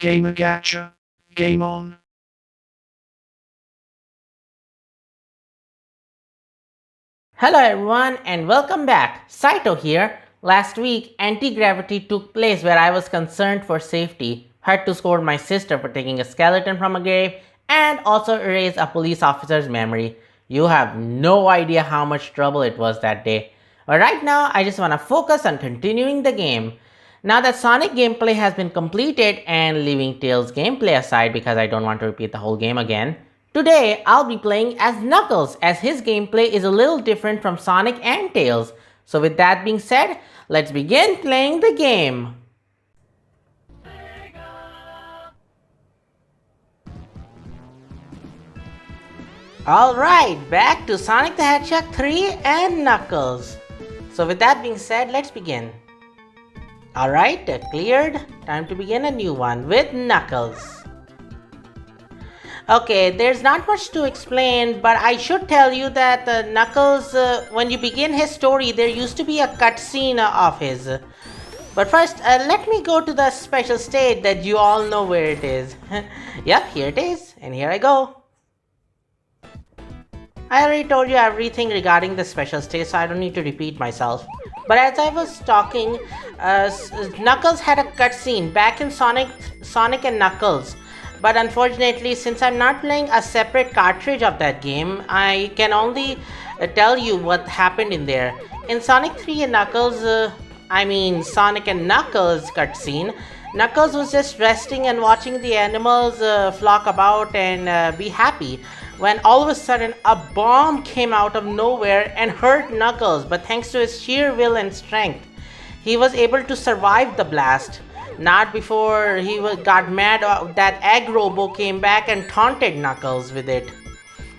Gamer Gacha. Game on. Hello everyone and welcome back. Saito here. Last week, anti-gravity took place where I was concerned for safety, had to scold my sister for taking a skeleton from a grave, and also erase a police officer's memory. You have no idea how much trouble it was that day. But right now, I just want to focus on continuing the game. Now that Sonic gameplay has been completed and leaving Tails gameplay aside because I don't want to repeat the whole game again, today I'll be playing as Knuckles as his gameplay is a little different from Sonic and Tails. So with that being said, let's begin playing the game. Alright, back to Sonic the Hedgehog 3 and Knuckles. So with that being said, let's begin. Alright, cleared. Time to begin a new one with Knuckles. Okay, there's not much to explain, but I should tell you that Knuckles, when you begin his story, there used to be a cutscene of his. But first, let me go to the special stage that you all know where it is. Yep, here it is, and here I go. I already told you everything regarding the special stage, so I don't need to repeat myself. But as I was talking, Knuckles had a cutscene back in Sonic and Knuckles. But unfortunately, since I'm not playing a separate cartridge of that game, I can only tell you what happened in there. In Sonic 3 and Sonic and Knuckles cutscene, Knuckles was just resting and watching the animals flock about and be happy. When all of a sudden a bomb came out of nowhere and hurt Knuckles, but thanks to his sheer will and strength, he was able to survive the blast. Not before he got mad that Egg Robo came back and taunted Knuckles with it.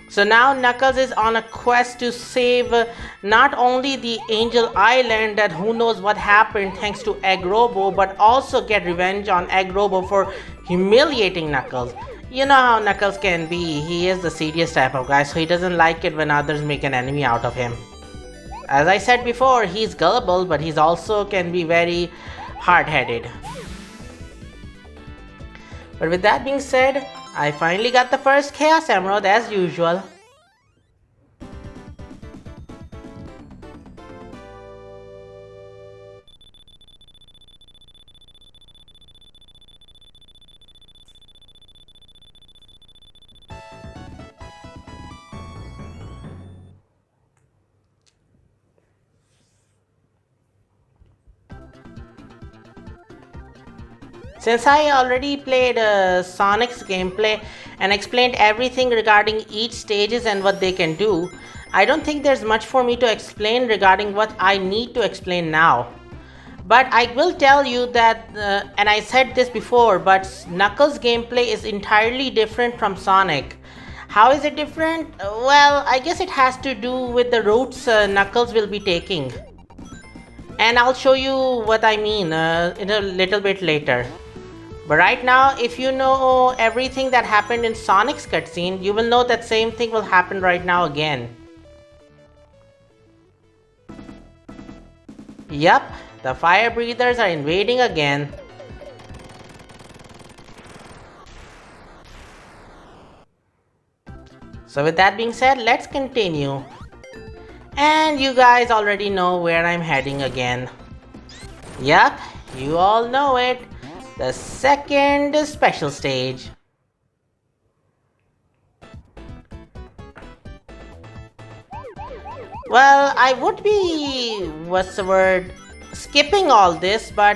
So now Knuckles is on a quest to save not only the Angel Island, that who knows what happened thanks to Egg Robo, but also get revenge on Egg Robo for humiliating Knuckles. You know how Knuckles can be, he is the serious type of guy, so he doesn't like it when others make an enemy out of him. As I said before, he's gullible, but he's also can be very hard-headed. But with that being said, I finally got the first Chaos Emerald as usual. Since I already played Sonic's gameplay and explained everything regarding each stages and what they can do, I don't think there's much for me to explain regarding what I need to explain now. But I will tell you that, and I said this before, but Knuckles' gameplay is entirely different from Sonic. How is it different? Well, I guess it has to do with the routes Knuckles will be taking. And I'll show you what I mean in a little bit later. But right now, if you know everything that happened in Sonic's cutscene, you will know that same thing will happen right now again. Yup, the fire breathers are invading again. So with that being said, let's continue. And you guys already know where I'm heading again. Yup, you all know it. The second special stage. Well, I would be, skipping all this, but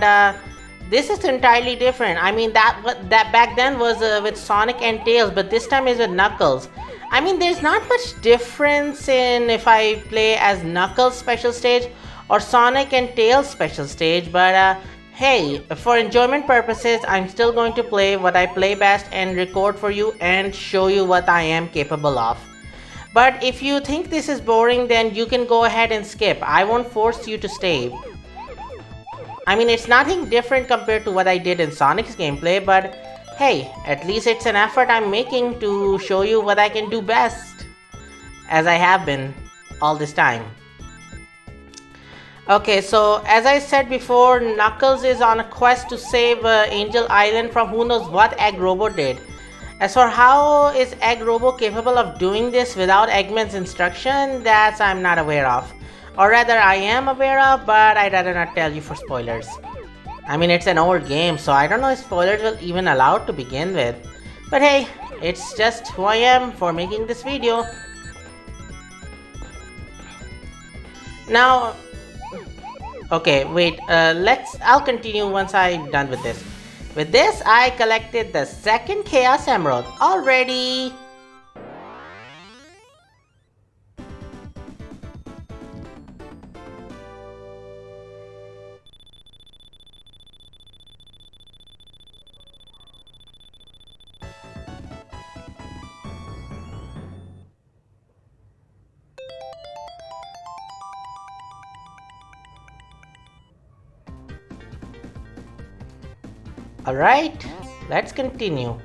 this is entirely different. I mean, that back then was with Sonic and Tails, but this time is with Knuckles. I mean, there's not much difference in if I play as Knuckles special stage or Sonic and Tails special stage, but hey, for enjoyment purposes, I'm still going to play what I play best and record for you and show you what I am capable of. But if you think this is boring, then you can go ahead and skip. I won't force you to stay. I mean, it's nothing different compared to what I did in Sonic's gameplay, but hey, at least it's an effort I'm making to show you what I can do best, as I have been all this time. Okay, so as I said before, Knuckles is on a quest to save Angel Island from who knows what Egg Robo did. As for how is Egg Robo capable of doing this without Eggman's instruction, that's I'm not aware of. Or rather, I am aware of, but I'd rather not tell you for spoilers. I mean, it's an old game, so I don't know if spoilers will even allowed to begin with. But hey, it's just who I am for making this video. Now, okay, wait, I'll continue once I'm done with this. With this, I collected the second Chaos Emerald already. Alright, let's continue.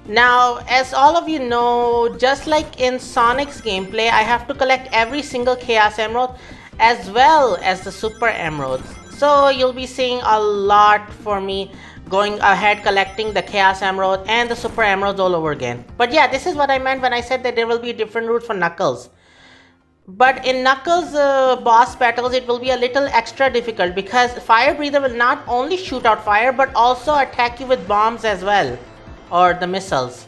Now, as all of you know, just like in Sonic's gameplay, I have to collect every single Chaos Emerald as well as the Super Emeralds. So you'll be seeing a lot for me going ahead collecting the Chaos Emerald and the Super Emeralds all over again. But yeah, this is what I meant when I said that there will be a different route for Knuckles. But in Knuckles' boss battles, it will be a little extra difficult because Fire Breather will not only shoot out fire but also attack you with bombs as well, or the missiles.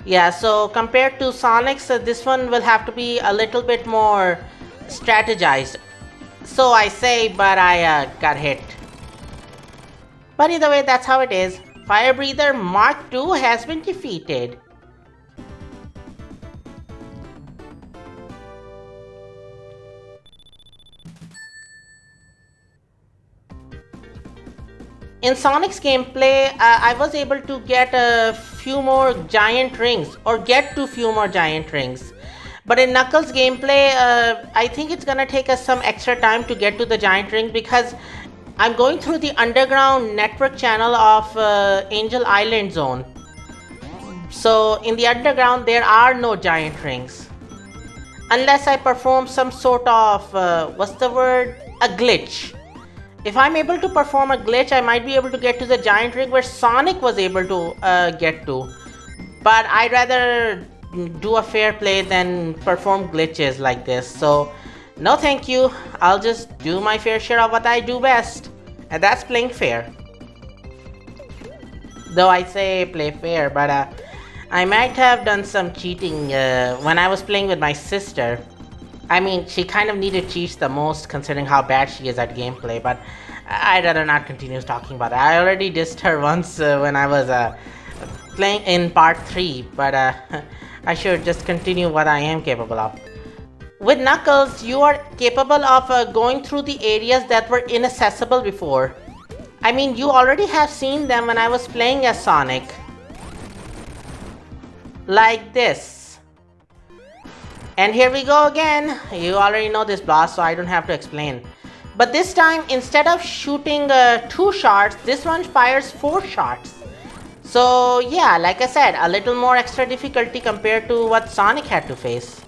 Yeah, so compared to Sonic's, this one will have to be a little bit more strategized. So I say, but I got hit. But either way, that's how it is. Fire Breather Mark II has been defeated. In Sonic's gameplay, I was able to get a few more giant rings, or get to few more giant rings. But in Knuckles' gameplay, I think it's gonna take us some extra time to get to the giant ring because I'm going through the underground network channel of Angel Island zone. So in the underground, there are no giant rings. Unless I perform some sort of, what's the word? A glitch. If I'm able to perform a glitch, I might be able to get to the giant ring where Sonic was able to get to. But I'd rather do a fair play than perform glitches like this. So, no thank you. I'll just do my fair share of what I do best. And that's playing fair. Though I say play fair, but I might have done some cheating when I was playing with my sister. I mean, she kind of needed cheats the most considering how bad she is at gameplay, but I'd rather not continue talking about it. I already dissed her once when I was playing in part 3, but I should just continue what I am capable of. With Knuckles, you are capable of going through the areas that were inaccessible before. I mean, you already have seen them when I was playing as Sonic. Like this. And here we go again. You already know this boss, so I don't have to explain. But this time, instead of shooting 2 shots, this one fires 4 shots. So yeah, like I said, a little more extra difficulty compared to what Sonic had to face.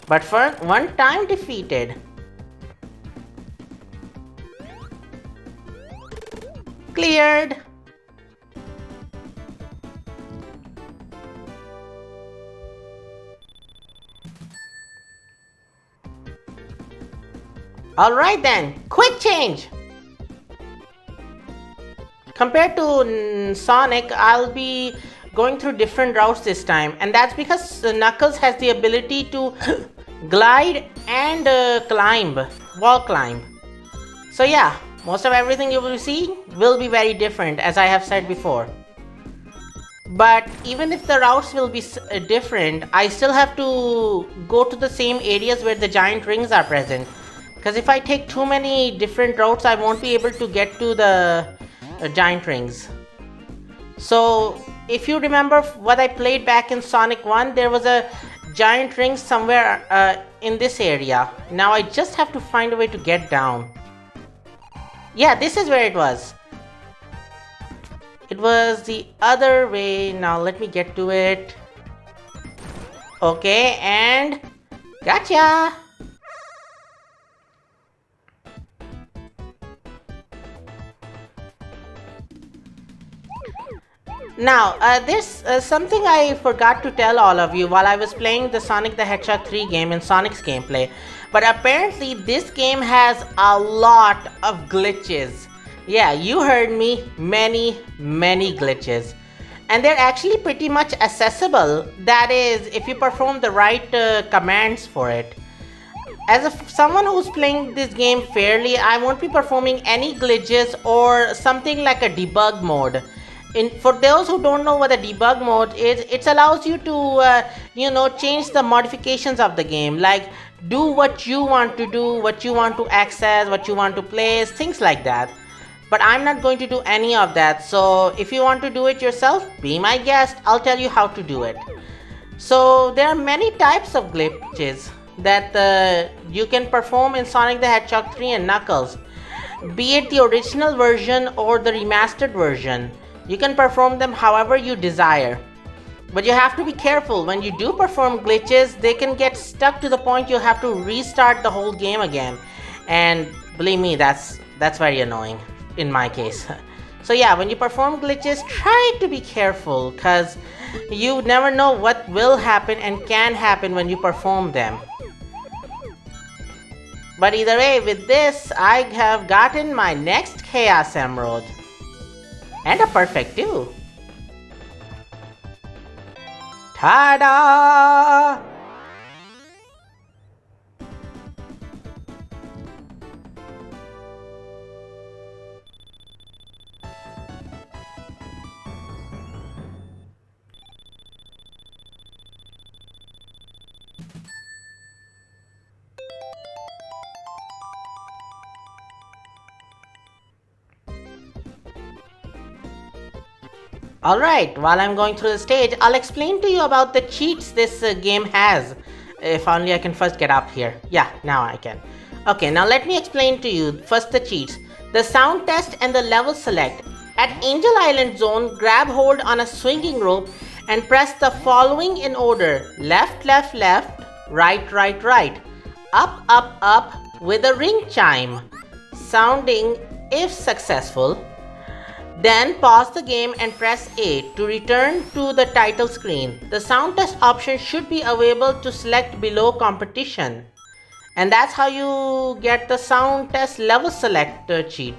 But for one time defeated. Cleared. Alright then, quick change! Compared to Sonic, I'll be going through different routes this time, and that's because Knuckles has the ability to glide and wall climb. So yeah, most of everything you will see will be very different, as I have said before. But even if the routes will be different, I still have to go to the same areas where the giant rings are present. Because if I take too many different routes, I won't be able to get to the giant rings. So if you remember what I played back in Sonic 1, there was a giant ring somewhere in this area. Now I just have to find a way to get down. Yeah, this is where it was. It was the other way. Now let me get to it. Okay, and gotcha! Now, there's something I forgot to tell all of you while I was playing the Sonic the Hedgehog 3 game in Sonic's gameplay. But apparently, this game has a lot of glitches. Yeah, you heard me. Many glitches. And they're actually pretty much accessible. That is, if you perform the right commands for it. As someone who's playing this game fairly, I won't be performing any glitches or something like a debug mode. For those who don't know what a debug mode is, it allows you to change the modifications of the game, like do what you want to do, what you want to access, what you want to place, things like that. But I'm not going to do any of that, so if you want to do it yourself, be my guest, I'll tell you how to do it. So there are many types of glitches that you can perform in Sonic the Hedgehog 3 and Knuckles. Be it the original version or the remastered version, you can perform them however you desire. But you have to be careful. When you do perform glitches, they can get stuck to the point you have to restart the whole game again. And believe me, that's very annoying in my case. So yeah, when you perform glitches, try to be careful, because you never know what will happen and can happen when you perform them. But either way, with this, I have gotten my next Chaos Emerald. And a perfect too. Ta-da! Alright, while I'm going through the stage, I'll explain to you about the cheats this game has. If only I can first get up here. Yeah, now I can. Okay, now let me explain to you first the cheats. The sound test and the level select. At Angel Island Zone, grab hold on a swinging rope and press the following in order. Left, left, left, right, right, right. Up, up, up with a ring chime. Sounding if successful. Then pause the game and press A to return to the title screen. The sound test option should be available to select below competition. And that's how you get the sound test level select cheat.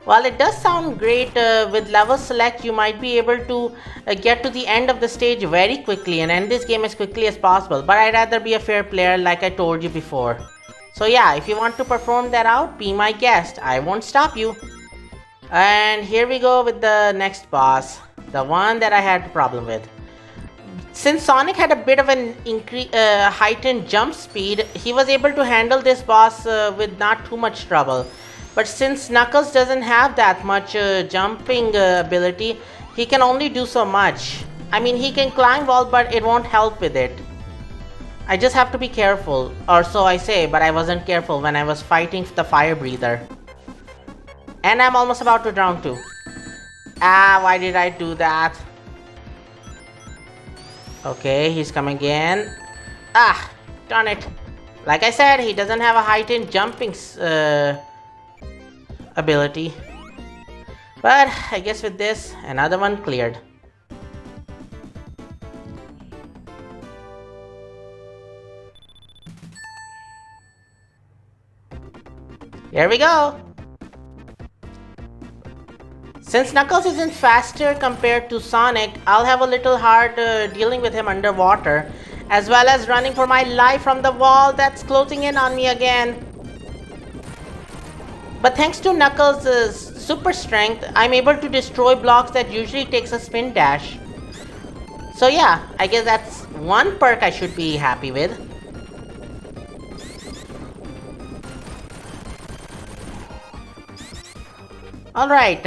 While it does sound great with level select, you might be able to get to the end of the stage very quickly and end this game as quickly as possible. But I'd rather be a fair player like I told you before. So yeah, if you want to perform that out, be my guest. I won't stop you. And here we go with the next boss, the one that I had a problem with. Since Sonic had a bit of an heightened jump speed, he was able to handle this boss with not too much trouble. But since Knuckles doesn't have that much jumping ability, he can only do so much. I mean, he can climb wall, but it won't help with it. I just have to be careful, or so I say, but I wasn't careful when I was fighting the fire breather. And I'm almost about to drown too. Ah, why did I do that? Okay, he's coming in. Ah, darn it. Like I said, he doesn't have a heightened jumping ability. But I guess with this, another one cleared. Here we go. Since Knuckles isn't faster compared to Sonic, I'll have a little hard dealing with him underwater, as well as running for my life from the wall that's closing in on me again. But thanks to Knuckles' super strength, I'm able to destroy blocks that usually takes a spin dash. So yeah, I guess that's one perk I should be happy with. Alright,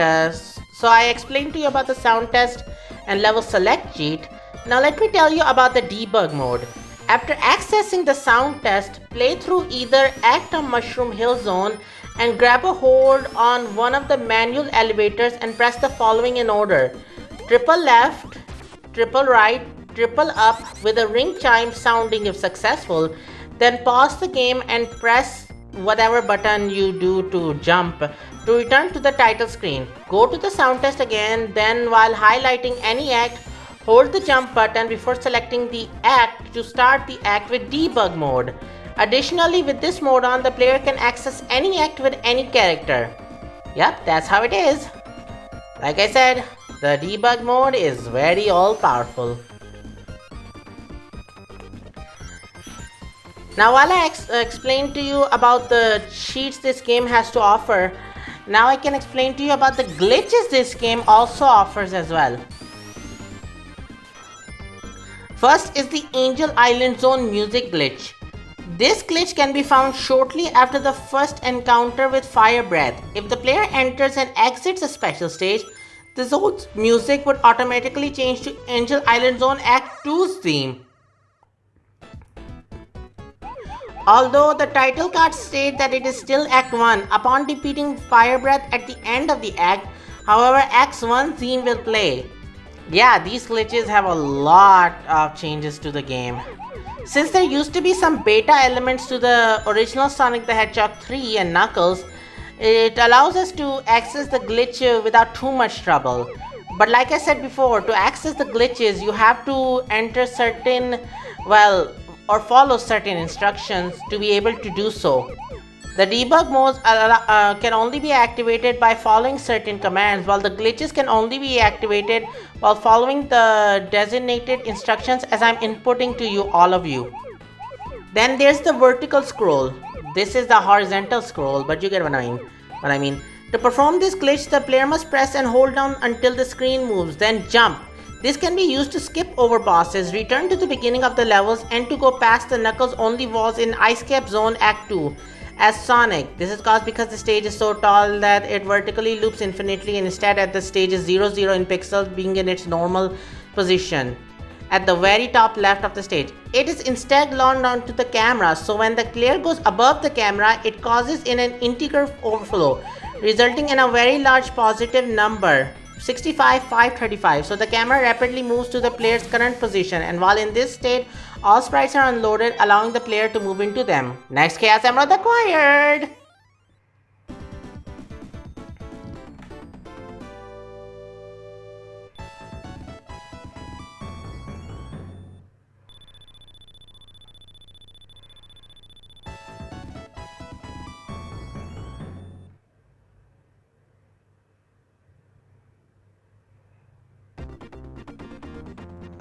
so I explained to you about the sound test and level select cheat. Now let me tell you about the debug mode. After accessing the sound test, play through either Act on Mushroom Hill Zone and grab a hold on one of the manual elevators and press the following in order. Triple left, triple right, triple up with a ring chime sounding if successful. Then pause the game and press whatever button you do to jump to return to the title screen. Go to the sound test again, then while highlighting any act, hold the jump button before selecting the act to start the act with debug mode. Additionally, with this mode on, the player can access any act with any character. Yep, that's how it is. Like I said, the debug mode is very all-powerful. Now while I explained to you about the cheats this game has to offer, now I can explain to you about the glitches this game also offers as well. First is the Angel Island Zone music glitch. This glitch can be found shortly after the first encounter with Fire Breath. If the player enters and exits a special stage, the zone's music would automatically change to Angel Island Zone Act 2's theme. Although the title cards state that it is still Act 1, upon defeating Fire Breath at the end of the act, however, Act 1 theme will play. Yeah, these glitches have a lot of changes to the game. Since there used to be some beta elements to the original Sonic the Hedgehog 3 and Knuckles, it allows us to access the glitch without too much trouble. But like I said before, to access the glitches, you have to enter certain, or follow certain instructions to be able to do so. The debug modes can only be activated by following certain commands, while the glitches can only be activated while following the designated instructions as I'm inputting to you, all of you. Then there's the vertical scroll. This is the horizontal scroll, but you get what I mean. To perform this glitch, the player must press and hold down until the screen moves, then jump. This can be used to skip over bosses, return to the beginning of the levels, and to go past the Knuckles-only walls in Ice Cap Zone Act 2. As Sonic, this is caused because the stage is so tall that it vertically loops infinitely, and instead at the stage is 0, 0 in pixels, being in its normal position at the very top left of the stage. It is instead launched onto the camera, so when the player goes above the camera, it causes in an integer overflow, resulting in a very large positive number, 65,535. So the camera rapidly moves to the player's current position, and while in this state, all sprites are unloaded, allowing the player to move into them. Next Chaos Emerald acquired!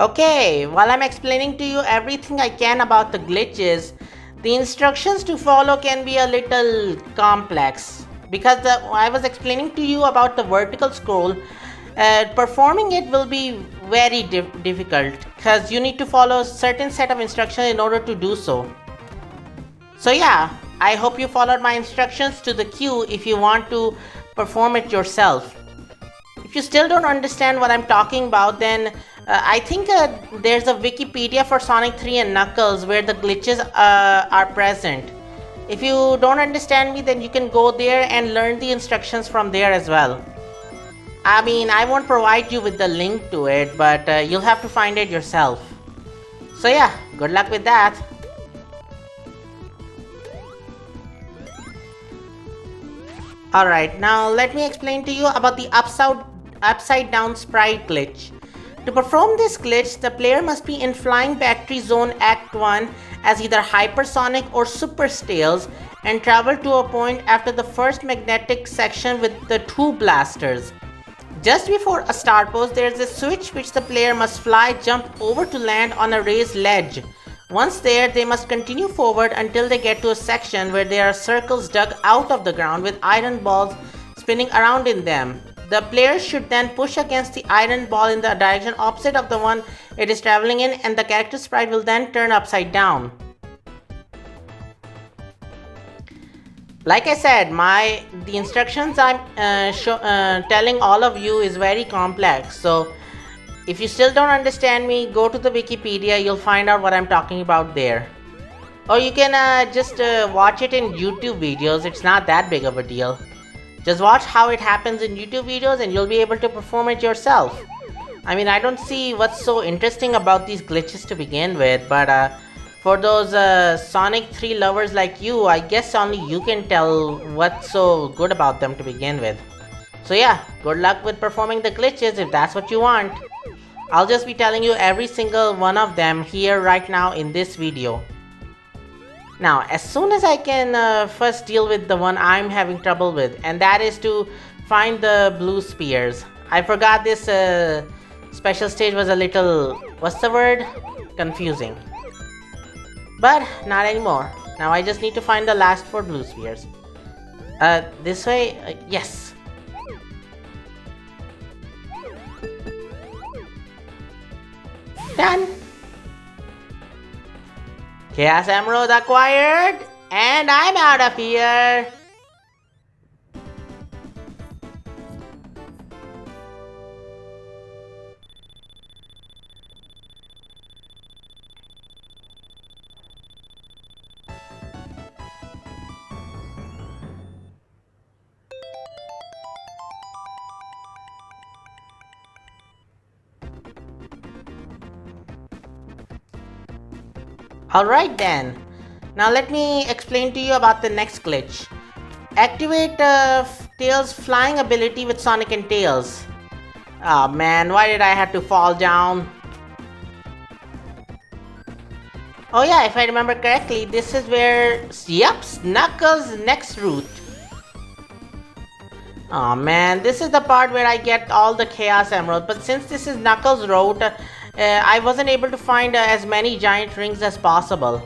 Okay, while I'm explaining to you everything I can about the glitches, the instructions to follow can be a little complex because I was explaining to you about the vertical scroll. Performing it will be very difficult because you need to follow a certain set of instructions in order to do so. So yeah, I hope you followed my instructions to the Q if you want to perform it yourself. If you still don't understand what I'm talking about, then I think there's a Wikipedia for Sonic 3 and Knuckles where the glitches are present. If you don't understand me, then you can go there and learn the instructions from there as well. I mean, I won't provide you with the link to it, but you'll have to find it yourself. So yeah, good luck with that. Alright, now let me explain to you about the upside down sprite glitch. To perform this glitch, the player must be in Flying Battery Zone Act 1 as either Hypersonic or Super Tails and travel to a point after the first magnetic section with the two blasters. Just before a start pose, there is a switch which the player must fly, jump over to land on a raised ledge. Once there, they must continue forward until they get to a section where there are circles dug out of the ground with iron balls spinning around in them. The player should then push against the iron ball in the direction opposite of the one it is traveling in, and the character sprite will then turn upside down. Like I said, the instructions I'm telling all of you is very complex. So if you still don't understand me, go to the Wikipedia, you'll find out what I'm talking about there. Or you can just watch it in YouTube videos, it's not that big of a deal. Just watch how it happens in YouTube videos and you'll be able to perform it yourself. I mean, I don't see what's so interesting about these glitches to begin with, but For those Sonic 3 lovers like you, I guess only you can tell what's so good about them to begin with. So yeah, good luck with performing the glitches if that's what you want. I'll just be telling you every single one of them here right now in this video. Now, as soon as I can first deal with the one I'm having trouble with, and that is to find the blue spears. I forgot this special stage was a little, what's the word? Confusing. But not anymore. Now I just need to find the last 4 blue spheres. This way? Yes. Done. Chaos Emerald acquired. And I'm out of here. Alright then, now let me explain to you about the next glitch. Activate Tails' flying ability with Sonic and Tails. Oh man, why did I have to fall down? Oh yeah, if I remember correctly, this is where, yep, Knuckles' next route. Oh man, this is the part where I get all the Chaos Emeralds, but since this is Knuckles' route, I wasn't able to find as many giant rings as possible.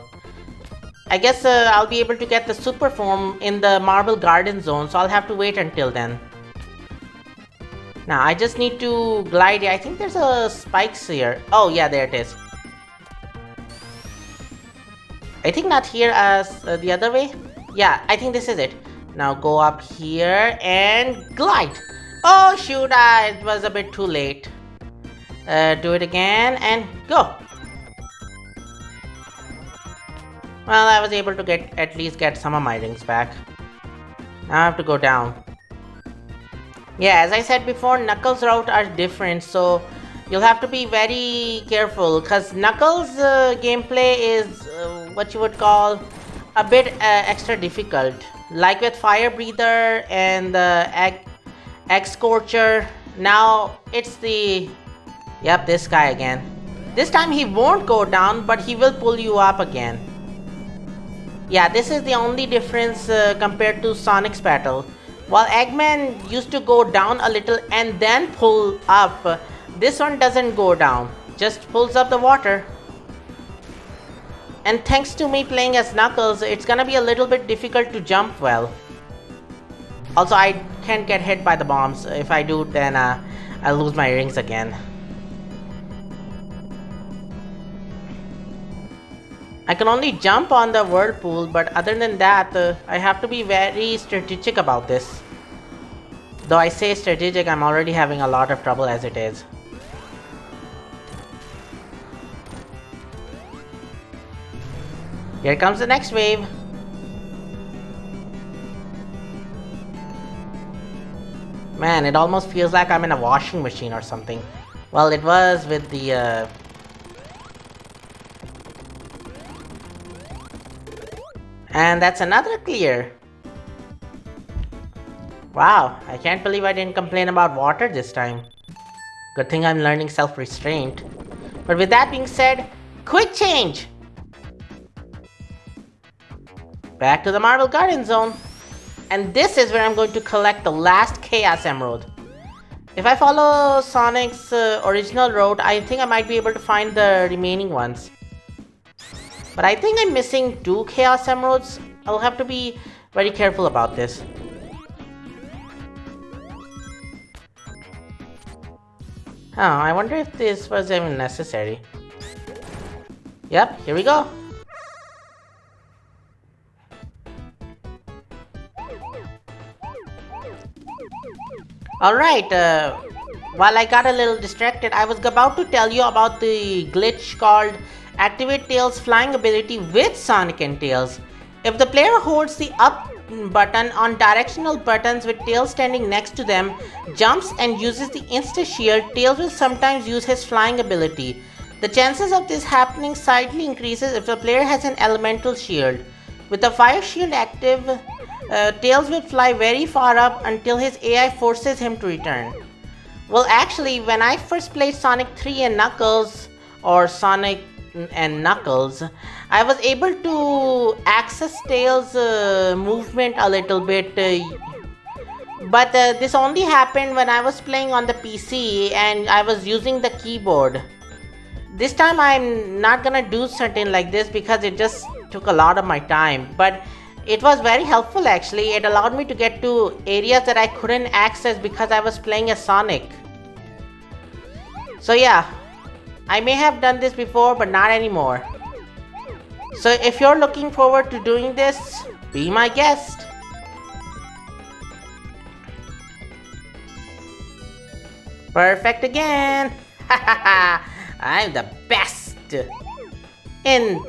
I guess I'll be able to get the super form in the Marble Garden Zone, so I'll have to wait until then. Now, I just need to glide. I think there's a spikes here. Oh yeah, there it is. I think not here as the other way. Yeah, I think this is it. Now go up here and glide. Oh shoot, it was a bit too late. Do it again and go. Well, I was able to at least get some of my rings back. Now I have to go down. Yeah, as I said before, Knuckles' route are different, so you'll have to be very careful because Knuckles' gameplay is what you would call a bit extra difficult. Like with Fire Breather and the Egg Scorcher, now it's the... Yep, this guy again. This time he won't go down, but he will pull you up again. Yeah, this is the only difference compared to Sonic's battle. While Eggman used to go down a little and then pull up, this one doesn't go down, just pulls up the water. And thanks to me playing as Knuckles, it's gonna be a little bit difficult to jump well. Also, I can't get hit by the bombs. If I do, then I'll lose my rings again. I can only jump on the whirlpool, but other than that, I have to be very strategic about this. Though I say strategic, I'm already having a lot of trouble as it is. Here comes the next wave. Man, it almost feels like I'm in a washing machine or something. Well, it was with the... And that's another clear. Wow, I can't believe I didn't complain about water this time. Good thing I'm learning self-restraint. But with that being said, quick change! Back to the Marble Garden Zone. And this is where I'm going to collect the last Chaos Emerald. If I follow Sonic's original route, I think I might be able to find the remaining ones. But I think I'm missing 2 Chaos Emeralds. I'll have to be very careful about this. Oh, I wonder if this was even necessary. Yep, here we go. Alright, while I got a little distracted, I was about to tell you about the glitch called Activate Tails' flying ability with Sonic and Tails. If the player holds the up button on directional buttons with Tails standing next to them, jumps and uses the insta shield, Tails will sometimes use his flying ability. The chances of this happening slightly increases if the player has an elemental shield. With the fire shield active, Tails will fly very far up until his AI forces him to return. Well, actually, when I first played Sonic 3 and Knuckles, or Sonic and Knuckles, I was able to access Tails' movement a little bit, but this only happened when I was playing on the PC and I was using the keyboard. This time I'm not gonna do something like this because it just took a lot of my time, but it was very helpful actually. It allowed me to get to areas that I couldn't access because I was playing as Sonic. So yeah, I may have done this before but not anymore. So if you're looking forward to doing this, be my guest. Perfect again! I'm the best in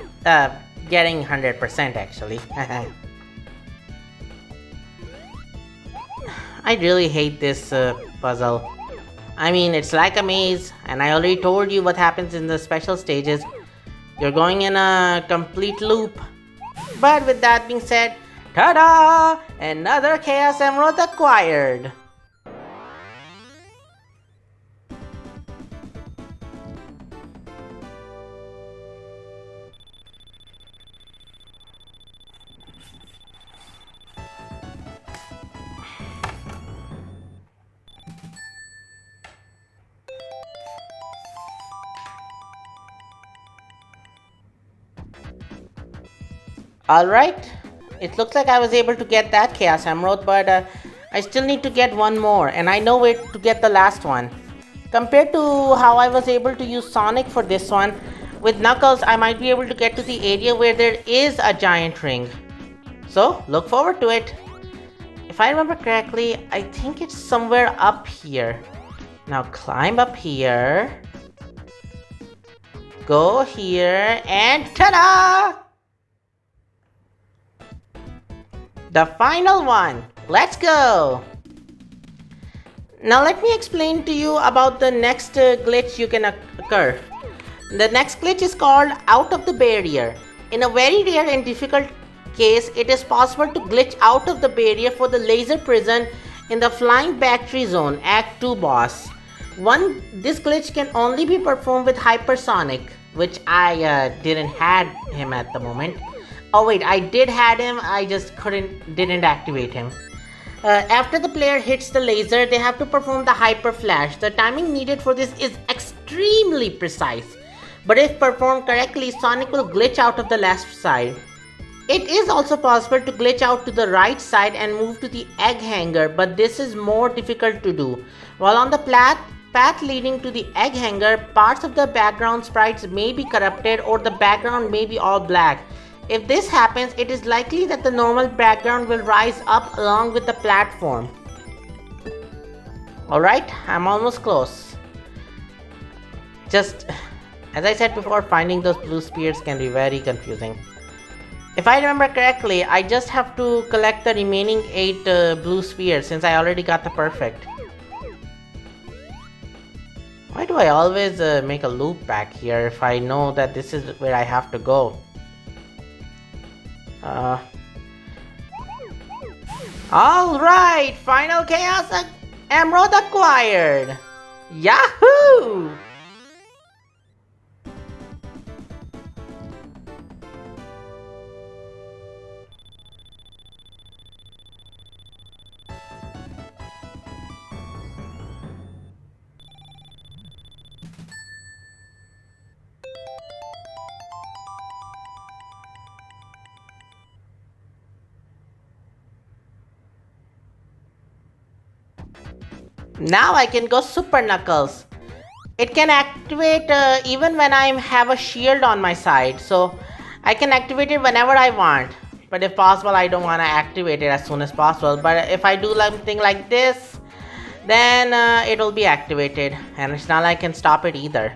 getting 100% actually. I really hate this puzzle. I mean, it's like a maze, and I already told you what happens in the special stages. You're going in a complete loop. But with that being said, ta-da! Another Chaos Emerald acquired! Alright, it looks like I was able to get that Chaos Emerald, but I still need to get one more, and I know where to get the last one. Compared to how I was able to use Sonic for this one, with Knuckles I might be able to get to the area where there is a giant ring. So, look forward to it. If I remember correctly, I think it's somewhere up here. Now climb up here, go here, and ta-da! The final one! Let's go! Now let me explain to you about the next glitch you can occur. The next glitch is called Out of the Barrier. In a very rare and difficult case, it is possible to glitch out of the barrier for the laser prison in the Flying Battery Zone Act 2 boss. This glitch can only be performed with Hypersonic, which I didn't have him at the moment. Oh wait, I did had him, I just didn't activate him. After the player hits the laser, they have to perform the Hyper Flash. The timing needed for this is extremely precise. But if performed correctly, Sonic will glitch out of the left side. It is also possible to glitch out to the right side and move to the egg hanger, but this is more difficult to do. While on the path leading to the egg hanger, parts of the background sprites may be corrupted or the background may be all black. If this happens, it is likely that the normal background will rise up along with the platform. Alright, I'm almost close. Just, as I said before, finding those blue spheres can be very confusing. If I remember correctly, I just have to collect the remaining 8 blue spheres since I already got the perfect. Why do I always make a loop back here if I know that this is where I have to go? Alright, final Chaos Emerald acquired! Yahoo! Now I can go Super Knuckles. It can activate even when I have a shield on my side, so I can activate it whenever I want. But if possible, I don't want to activate it as soon as possible. But if I do something like this, then it will be activated, and it's not like I can stop it either.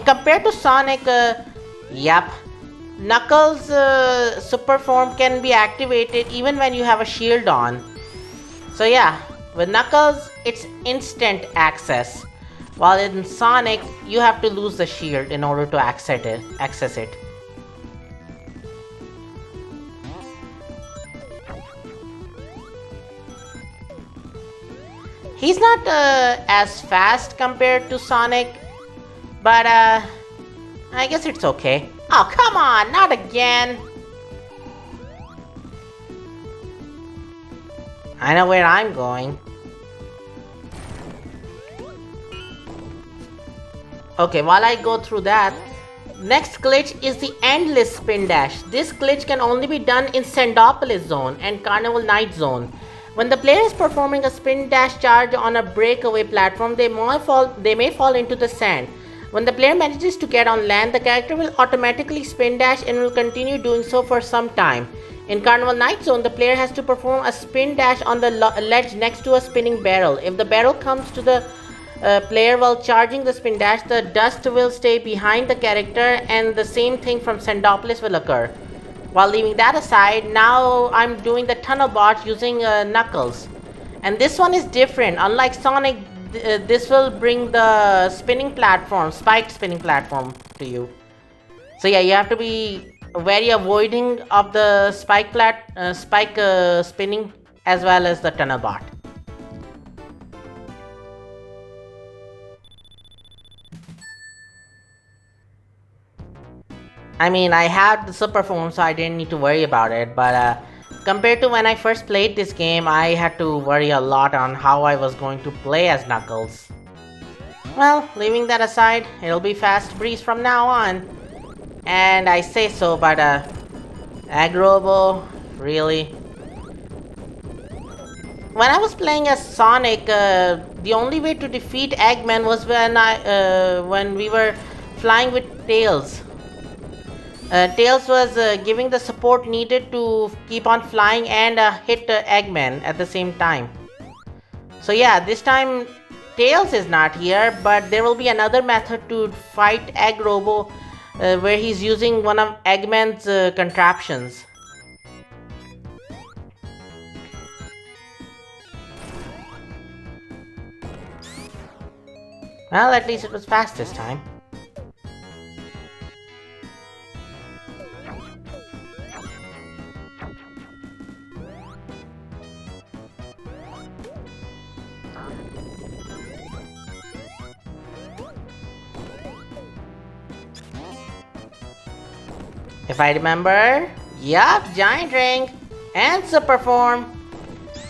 Compared to Sonic, yep, Knuckles' super form can be activated even when you have a shield on. So yeah. With Knuckles, it's instant access. While in Sonic, you have to lose the shield in order to access it. He's not as fast compared to Sonic, but I guess it's okay. Oh, come on, not again! I know where I'm going. Okay, while I go through that, next glitch is the endless spin dash. This glitch can only be done in Sandopolis zone and Carnival night zone. When the player is performing a spin dash charge on a breakaway platform, they may fall into the sand. When the player manages to get on land, the character will automatically spin dash and will continue doing so for some time. In Carnival Night Zone, the player has to perform a spin dash on the ledge next to a spinning barrel. If the barrel comes to the player while charging the spin dash, the dust will stay behind the character, and the same thing from Sandopolis will occur. While leaving that aside, now I'm doing the tunnel bot using Knuckles. And this one is different. Unlike Sonic, this will bring the spinning platform, spiked spinning platform to you. So yeah, you have to be very avoiding of the spike spinning as well as the tunnel bot. I mean, I had the super form, so I didn't need to worry about it, but compared to when I first played this game, I had to worry a lot on how I was going to play as Knuckles. Well, leaving that aside, it'll be fast breeze from now on. And I say so, but Egg Robo, really? When I was playing as Sonic, the only way to defeat Eggman was when we were flying with Tails. Tails was giving the support needed to keep on flying and hit Eggman at the same time. So yeah, this time Tails is not here, but there will be another method to fight Egg Robo where he's using one of Eggman's contraptions. Well, at least it was fast this time. If I remember, yup, giant ring and super form.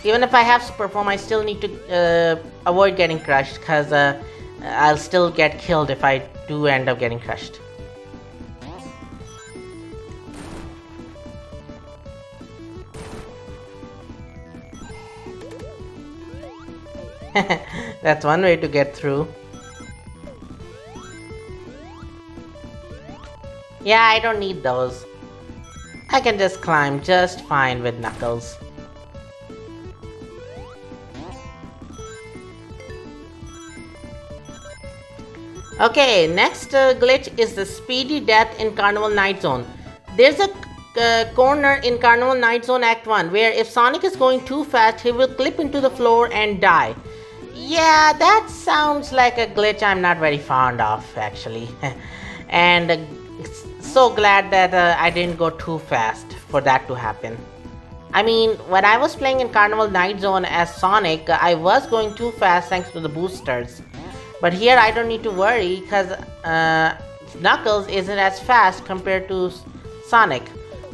Even if I have super form, I still need to avoid getting crushed, because I'll still get killed if I do end up getting crushed. That's one way to get through. Yeah, I don't need those. I can just climb just fine with Knuckles. Okay, next glitch is the Speedy death in Carnival Night Zone. There's a corner in Carnival Night Zone Act 1 where if Sonic is going too fast, he will clip into the floor and die. Yeah, that sounds like a glitch I'm not very fond of, actually. And so glad that I didn't go too fast for that to happen. I mean, when I was playing in Carnival Night Zone as Sonic, I was going too fast thanks to the boosters. But here I don't need to worry because Knuckles isn't as fast compared to Sonic.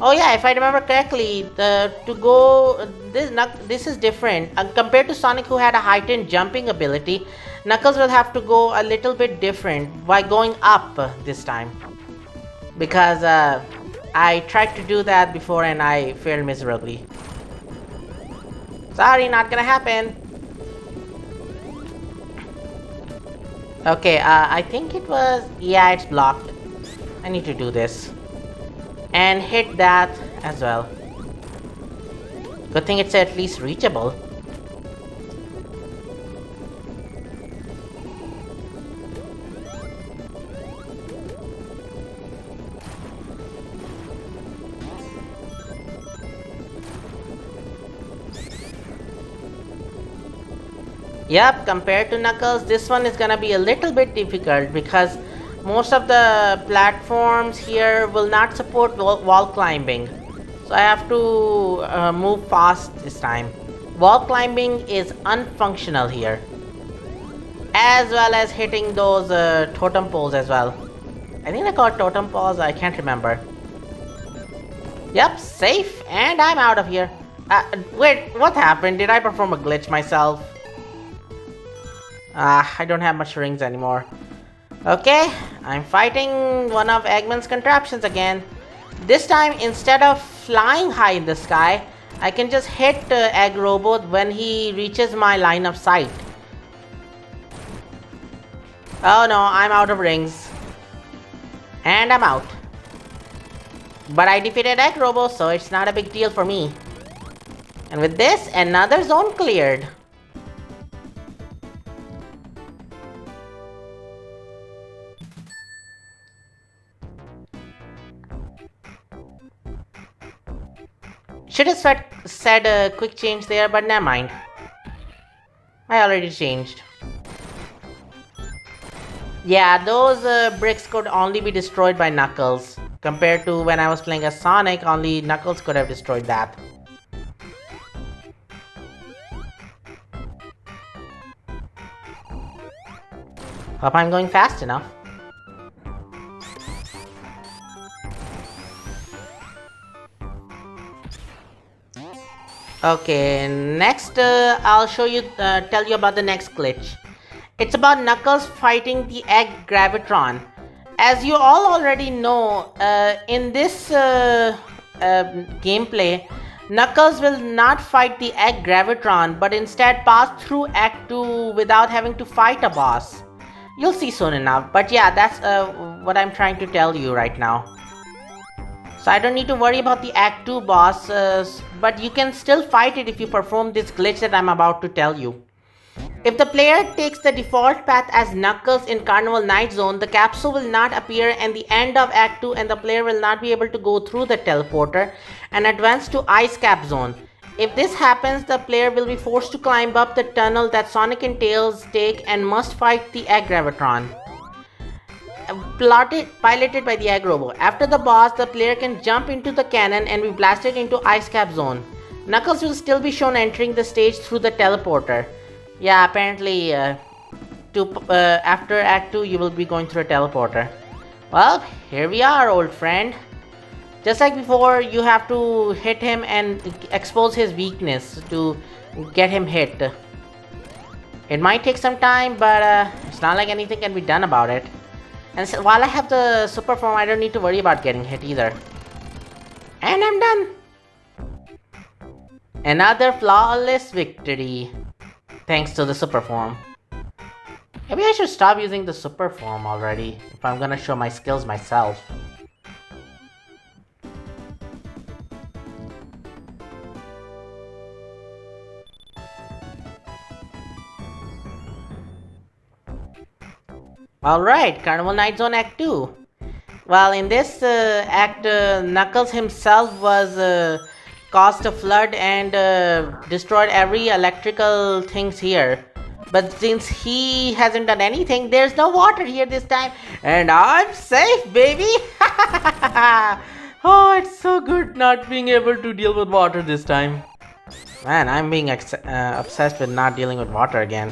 Oh yeah, if I remember correctly, this is different. Compared to Sonic, who had a heightened jumping ability, Knuckles will have to go a little bit different by going up this time. Because I tried to do that before and I failed miserably. Sorry, not gonna happen. Okay, I think it was... Yeah, it's blocked. I need to do this. And hit that as well. Good thing it's at least reachable. Yep, compared to Knuckles, this one is gonna be a little bit difficult because most of the platforms here will not support wall climbing. So I have to move fast this time. Wall climbing is unfunctional here. As well as hitting those totem poles as well. I think they call it totem poles, I can't remember. Yep, safe, and I'm out of here. Wait, what happened? Did I perform a glitch myself? I don't have much rings anymore. Okay, I'm fighting one of Eggman's contraptions again. This time, instead of flying high in the sky, I can just hit Egg Robo when he reaches my line of sight. Oh no, I'm out of rings. And I'm out. But I defeated Egg Robo, so it's not a big deal for me. And with this, another zone cleared. Should have said a quick change there, but never mind. I already changed. Yeah, those bricks could only be destroyed by Knuckles. Compared to when I was playing as Sonic, only Knuckles could have destroyed that. Hope I'm going fast enough. Okay, next I'll tell you about the next glitch. It's about Knuckles fighting the Egg Gravitron. As you all already know, in this gameplay, Knuckles will not fight the Egg Gravitron, but instead pass through Act 2 without having to fight a boss. You'll see soon enough, but yeah, that's what I'm trying to tell you right now. So I don't need to worry about the Act 2 boss, but you can still fight it if you perform this glitch that I'm about to tell you. If the player takes the default path as Knuckles in Carnival Night Zone, the capsule will not appear at the end of Act 2 and the player will not be able to go through the teleporter and advance to Ice Cap Zone. If this happens, the player will be forced to climb up the tunnel that Sonic and Tails take and must fight the Egg Gravitron. Piloted by the Egg Robo. After the boss, the player can jump into the cannon and be blasted into Ice Cap Zone. Knuckles will still be shown entering the stage through the teleporter. Yeah, apparently after Act 2 you will be going through a teleporter. Well, here we are, old friend. Just like before, you have to hit him and expose his weakness to get him hit. It might take some time, but it's not like anything can be done about it. And so, while I have the super form, I don't need to worry about getting hit either. And I'm done. Another flawless victory. Thanks to the super form. Maybe I should stop using the super form already, if I'm gonna show my skills myself. Alright, Carnival Night Zone Act 2. Well, in this act, Knuckles himself was caused a flood and destroyed every electrical things here. But since he hasn't done anything, there's no water here this time. And I'm safe, baby! Oh, it's so good not being able to deal with water this time. Man, I'm being obsessed with not dealing with water again.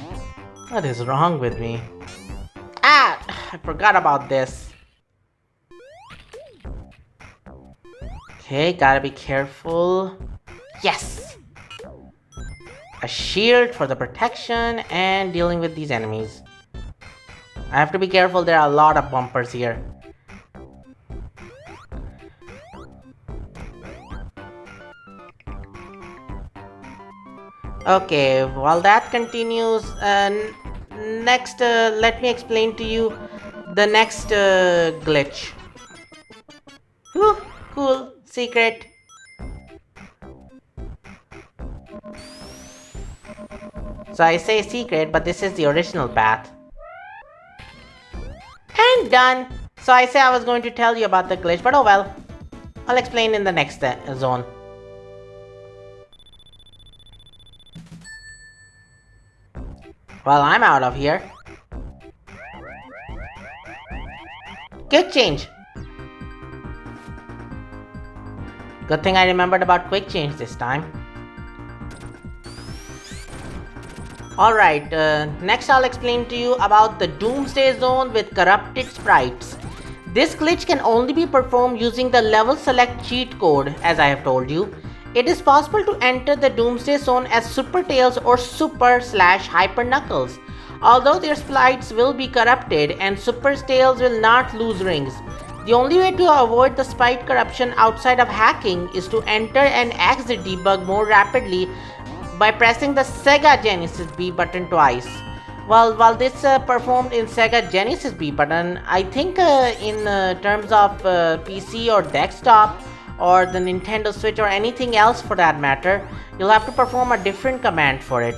What is wrong with me? Ah! I forgot about this. Okay, gotta be careful. Yes! A shield for the protection and dealing with these enemies. I have to be careful, there are a lot of bumpers here. Okay, while that continues, next, let me explain to you the next glitch. Whew, cool, secret. So I say secret, but this is the original path. And done. So I say I was going to tell you about the glitch, but oh well. I'll explain in the next zone. Well, I'm out of here. Quick change. Good thing I remembered about quick change this time. Alright, next I'll explain to you about the Doomsday Zone with corrupted sprites. This glitch can only be performed using the level select cheat code, as I have told you. It is possible to enter the Doomsday Zone as Super Tails or Super/Hyper Knuckles, although their sprites will be corrupted and Super Tails will not lose rings. The only way to avoid the sprite corruption outside of hacking is to enter and exit debug more rapidly by pressing the Sega Genesis B button twice. Well, while this performed in Sega Genesis B button, I think in terms of PC or desktop or the Nintendo Switch or anything else for that matter, you'll have to perform a different command for it.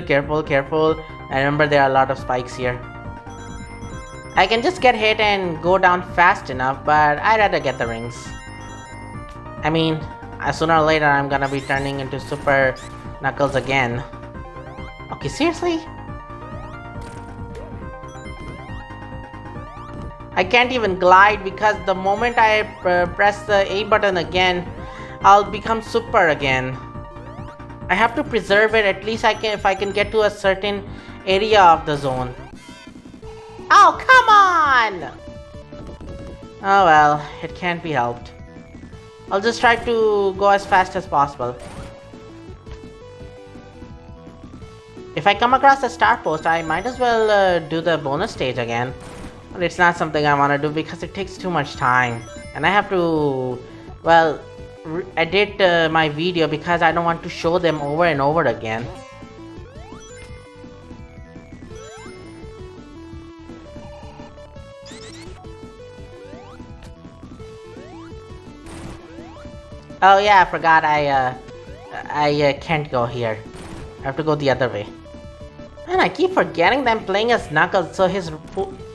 Careful, careful. I remember there are a lot of spikes here. I can just get hit and go down fast enough, but I'd rather get the rings. I mean, sooner or later I'm gonna be turning into Super Knuckles again. Okay, seriously? I can't even glide because the moment I press the A button again, I'll become super again. I have to preserve it, at least if I can get to a certain area of the zone. Oh, come on! Oh well, it can't be helped. I'll just try to go as fast as possible. If I come across a star post, I might as well do the bonus stage again. But it's not something I want to do because it takes too much time. And I have to, well, edit my video because I don't want to show them over and over again. Oh yeah, I forgot I can't go here. I have to go the other way. And I keep forgetting that I'm playing as Knuckles, so his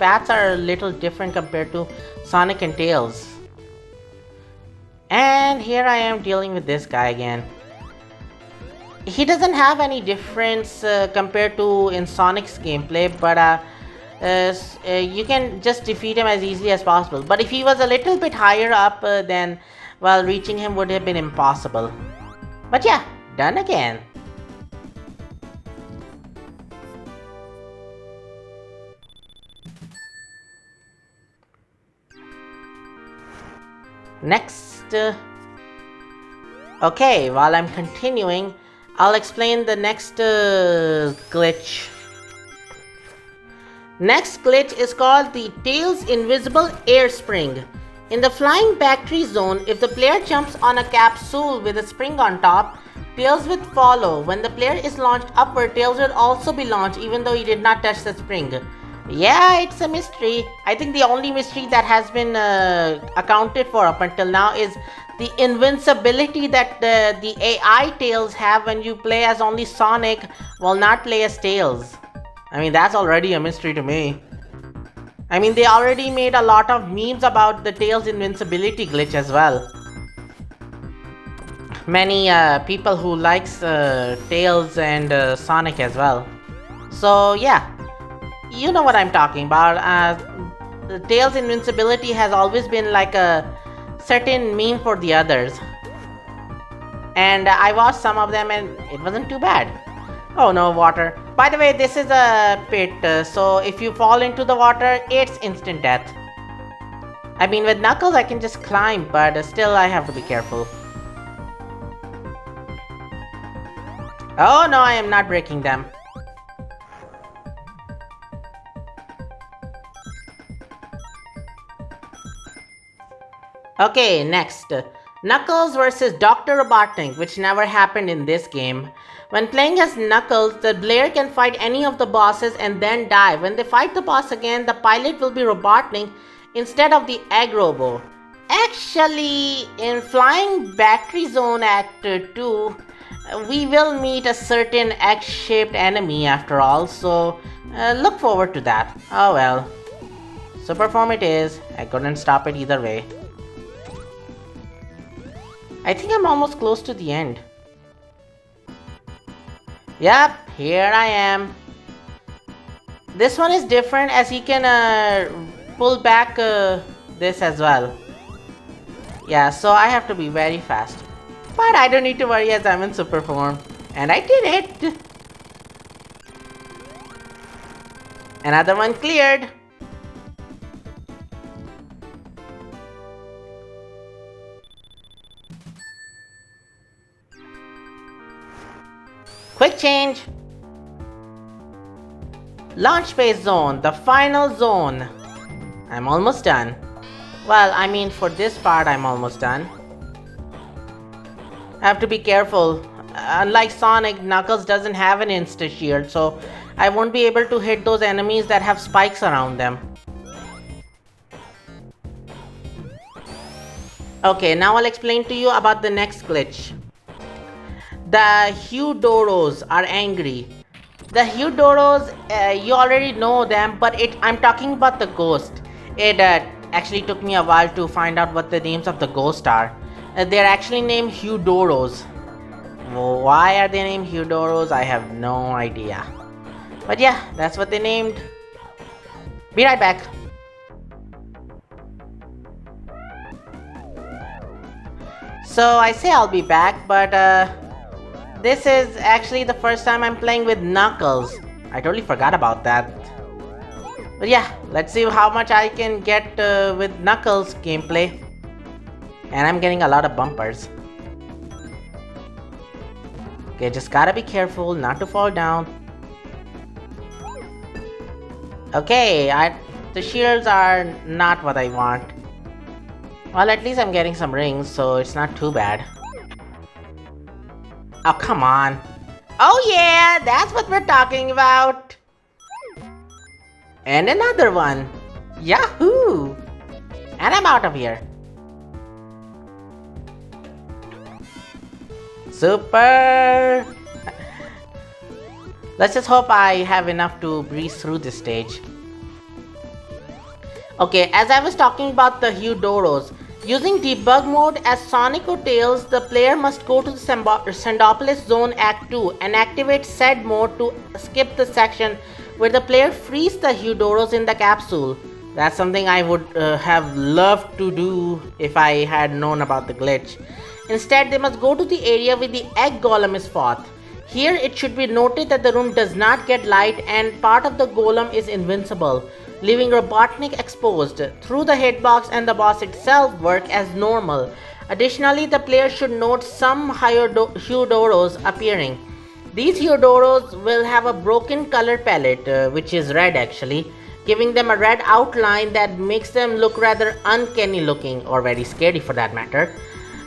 paths are a little different compared to Sonic and Tails. And here I am dealing with this guy again. He doesn't have any difference compared to in Sonic's gameplay, but you can just defeat him as easily as possible. But if he was a little bit higher up, then, well, reaching him would have been impossible. But yeah, done again. Next, okay, while I'm continuing, I'll explain the next glitch. Next glitch is called the Tails Invisible Air Spring. In the Flying Battery Zone, if the player jumps on a capsule with a spring on top, Tails will follow. When the player is launched upward, Tails will also be launched even though he did not touch the spring. Yeah, it's a mystery. I think the only mystery that has been accounted for up until now is the invincibility that the AI Tails have when you play as only Sonic while not play as Tails. I mean, that's already a mystery to me. I mean, they already made a lot of memes about the Tails invincibility glitch as well. Many people who likes Tails and Sonic as well. So yeah. You know what I'm talking about. The Tails invincibility has always been like a certain meme for the others. And I watched some of them and it wasn't too bad. Oh no, water. By the way, this is a pit, so if you fall into the water, it's instant death. I mean, with Knuckles I can just climb, but still I have to be careful. Oh no, I am not breaking them. Okay, next. Knuckles vs Dr. Robotnik, which never happened in this game. When playing as Knuckles, the player can fight any of the bosses and then die. When they fight the boss again, the pilot will be Robotnik instead of the Egg Robo. Actually, in Flying Battery Zone Act 2, we will meet a certain egg-shaped enemy after all, so look forward to that. Oh well. Super form it is. I couldn't stop it either way. I think I'm almost close to the end. Yep, here I am. This one is different as he can pull back this as well. Yeah, so I have to be very fast. But I don't need to worry as I'm in super form. And I did it! Another one cleared. Quick change. Launch phase zone, the final zone. I'm almost done. Well, I mean for this part I'm almost done. I have to be careful. Unlike Sonic, Knuckles doesn't have an insta shield, so I won't be able to hit those enemies that have spikes around them. Okay, now I'll explain to you about the next glitch. The Heudoros are angry. The Heudoros, you already know them, but I'm talking about the ghost. It actually took me a while to find out what the names of the ghosts are. They're actually named Heudoros. Why are they named Heudoros? I have no idea. But yeah, that's what they named. Be right back. So I say I'll be back, but this is actually the first time I'm playing with Knuckles. I totally forgot about that. But yeah, let's see how much I can get with Knuckles gameplay. And I'm getting a lot of bumpers. Okay, just gotta be careful not to fall down. Okay, the shields are not what I want. Well, at least I'm getting some rings, so it's not too bad. Oh, come on. Oh yeah, that's what we're talking about. And another one. Yahoo! And I'm out of here. Super! Let's just hope I have enough to breeze through this stage. Okay, as I was talking about the Heudoros, using debug mode as Sonic or Tails, the player must go to the Sandopolis Zone Act 2 and activate said mode to skip the section where the player frees the Heudoros in the capsule. That's something I would have loved to do if I had known about the glitch. Instead, they must go to the area where the egg golem is fought. Here, it should be noted that the room does not get light and part of the golem is invincible, leaving Robotnik exposed. Through the hitbox and the boss itself work as normal. Additionally, the player should note some Heudoros appearing. These Heudoros will have a broken color palette, which is red actually, giving them a red outline that makes them look rather uncanny looking, or very scary for that matter.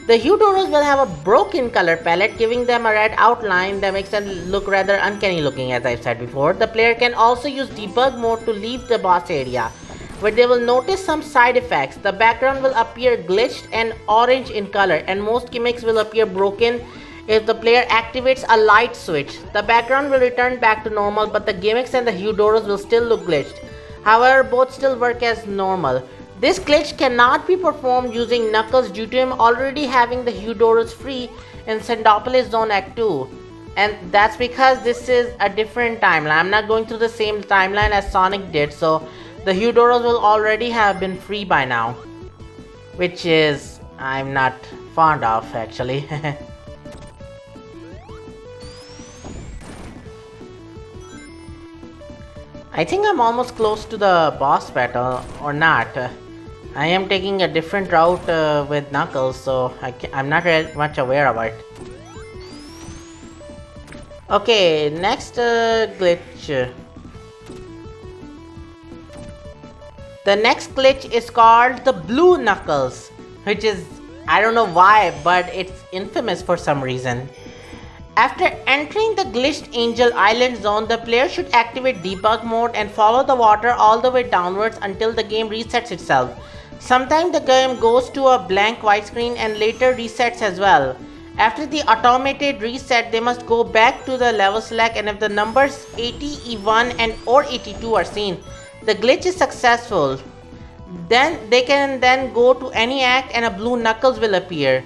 The Heudoros will have a broken color palette, giving them a red outline that makes them look rather uncanny looking, as I've said before. The player can also use debug mode to leave the boss area, where they will notice some side effects. The background will appear glitched and orange in color, and most gimmicks will appear broken if the player activates a light switch. The background will return back to normal, but the gimmicks and the Heudoros will still look glitched. However, both still work as normal. This glitch cannot be performed using Knuckles due to him already having the Heudoros free in Sandopolis Zone Act 2. And that's because this is a different timeline. I'm not going through the same timeline as Sonic did, so the Heudoros will already have been free by now. Which is, I'm not fond of actually. I think I'm almost close to the boss battle, or not. I am taking a different route with Knuckles, so I'm not really much aware of it. Okay, next glitch. The next glitch is called the Blue Knuckles, which is, I don't know why, but it's infamous for some reason. After entering the glitched Angel Island zone, the player should activate debug mode and follow the water all the way downwards until the game resets itself. Sometimes the game goes to a blank white screen and later resets as well. After the automated reset, they must go back to the level select, and if the numbers 80, E1 and or 82 are seen, the glitch is successful. Then they can then go to any act and a blue Knuckles will appear.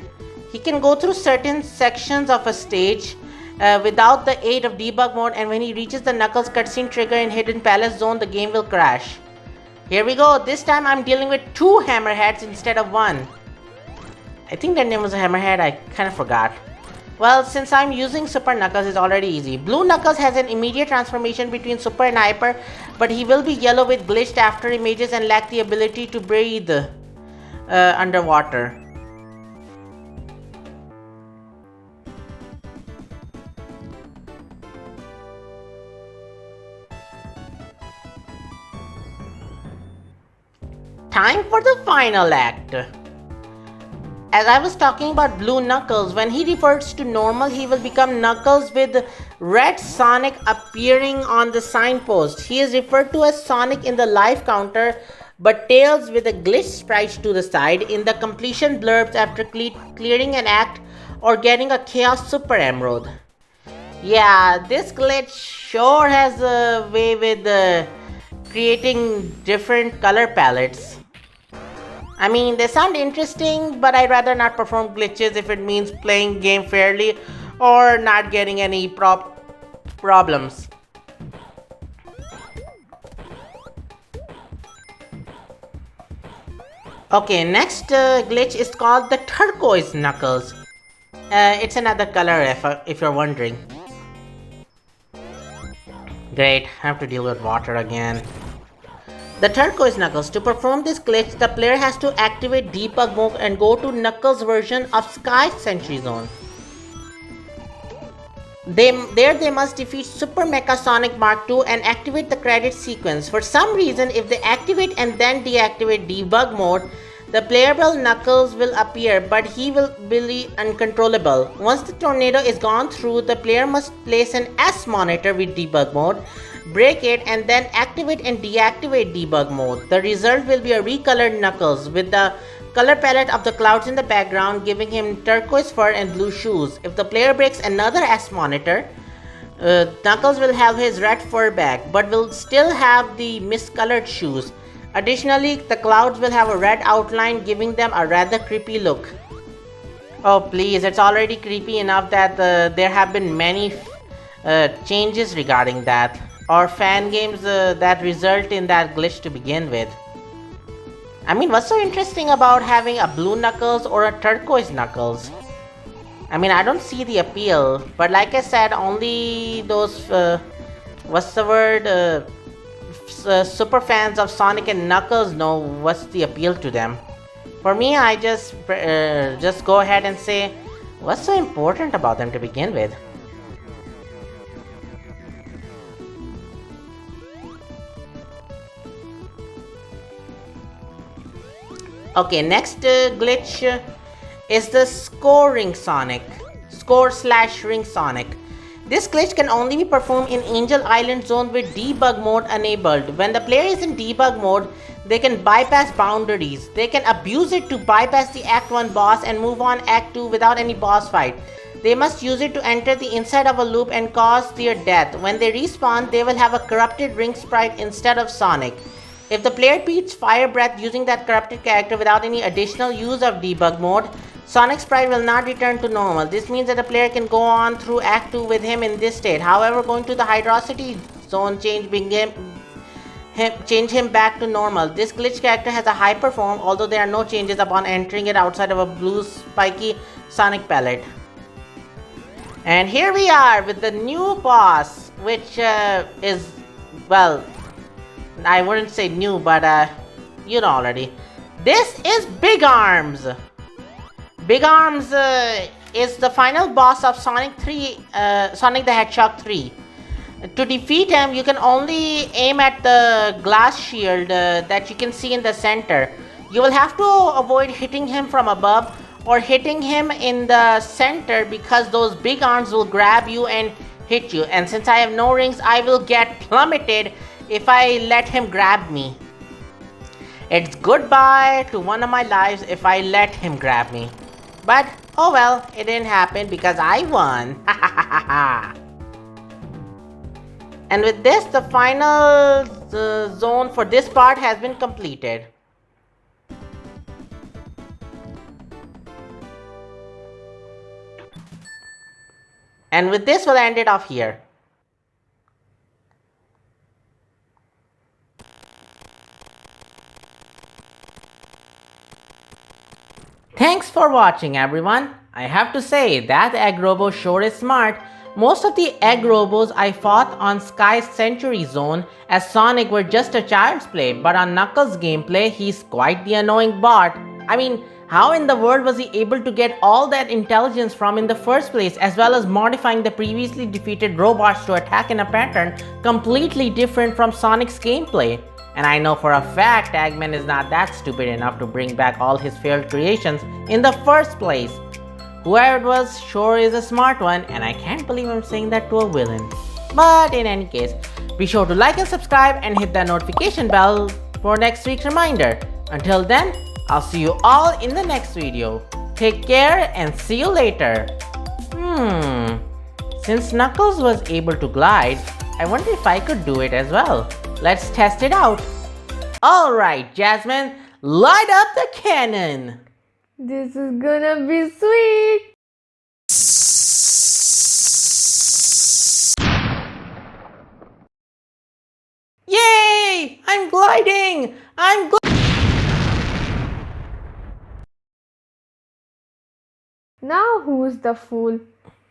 He can go through certain sections of a stage without the aid of debug mode, and when he reaches the Knuckles cutscene trigger in Hidden Palace Zone, the game will crash. Here we go. This time I'm dealing with 2 hammerheads instead of 1. I think their name was a hammerhead. I kind of forgot. Well, since I'm using Super Knuckles, it's already easy. Blue Knuckles has an immediate transformation between Super and Hyper, but he will be yellow with glitched after images and lack the ability to breathe underwater. Time for the final act. As I was talking about Blue Knuckles, when he reverts to normal, he will become Knuckles with red Sonic appearing on the signpost. He is referred to as Sonic in the life counter, but Tails with a glitch sprite to the side in the completion blurbs after clearing an act or getting a Chaos Super Emerald. Yeah, this glitch sure has a way with creating different color palettes. I mean, they sound interesting, but I'd rather not perform glitches if it means playing game fairly or not getting any problems. Okay, next glitch is called the Turquoise Knuckles. It's another color if you're wondering. Great, I have to deal with water again. The Turquoise Knuckles. To perform this glitch, the player has to activate Debug mode and go to Knuckles' version of Sky Sentry Zone. There they must defeat Super Mecha Sonic Mark II and activate the credit sequence. For some reason, if they activate and then deactivate Debug mode, the playable Knuckles will appear, but he will be uncontrollable. Once the tornado is gone through, the player must place an S monitor with Debug mode, break it, and then activate and deactivate Debug mode. The result will be a recolored Knuckles with the color palette of the clouds in the background, giving him turquoise fur and blue shoes. If the player breaks another S monitor, Knuckles will have his red fur back, but will still have the miscolored shoes. Additionally, the clouds will have a red outline, giving them a rather creepy look. Oh please, it's already creepy enough that there have been many changes regarding that, or fan games that result in that glitch to begin with. I mean, what's so interesting about having a blue Knuckles or a turquoise Knuckles? I mean, I don't see the appeal, but like I said, only those, super fans of Sonic and Knuckles know what's the appeal to them. For me, I just go ahead and say, what's so important about them to begin with? Okay, next glitch is the score/ring Sonic. Score/ring Sonic. This glitch can only be performed in Angel Island Zone with debug mode enabled. When the player is in debug mode, they can bypass boundaries. They can abuse it to bypass the Act 1 boss and move on Act 2 without any boss fight. They must use it to enter the inside of a loop and cause their death. When they respawn, they will have a corrupted ring sprite instead of Sonic. If the player beats Fire Breath using that corrupted character without any additional use of debug mode, Sonic sprite will not return to normal. This means that the player can go on through Act 2 with him in this state. However, going to the Hydrosity Zone change him back to normal. This glitch character has a hyper form, although there are no changes upon entering it outside of a blue spiky Sonic palette. And here we are with the new boss, which is, well, I wouldn't say new, but you know already. This is Big Arms. Big Arms is the final boss of Sonic the Hedgehog 3. To defeat him, you can only aim at the glass shield that you can see in the center. You will have to avoid hitting him from above or hitting him in the center because those big arms will grab you and hit you. And since I have no rings, I will get plummeted if I let him grab me. It's goodbye to one of my lives if I let him grab me. But, oh well, it didn't happen because I won. And with this, the final zone for this part has been completed. And with this, we'll end it off here. Thanks for watching, everyone. I have to say that Egg Robo sure is smart. Most of the Egg Robos I fought on Sky's Century Zone as Sonic were just a child's play, but on Knuckles' gameplay, he's quite the annoying bot. I mean, how in the world was he able to get all that intelligence from in the first place, as well as modifying the previously defeated robots to attack in a pattern completely different from Sonic's gameplay? And I know for a fact Eggman is not that stupid enough to bring back all his failed creations in the first place. Whoever it was sure is a smart one, and I can't believe I'm saying that to a villain. But in any case, be sure to like and subscribe and hit the notification bell for next week's reminder. Until then, I'll see you all in the next video. Take care and see you later. Since Knuckles was able to glide, I wonder if I could do it as well. Let's test it out. Alright, Jasmine, light up the cannon. This is gonna be sweet. Yay! I'm gliding! Now who's the fool?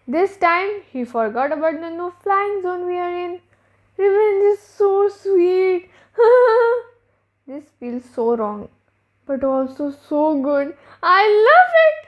This time he forgot about the no flying zone we are in. Revenge is so sweet. This feels so wrong, but also so good. I love it.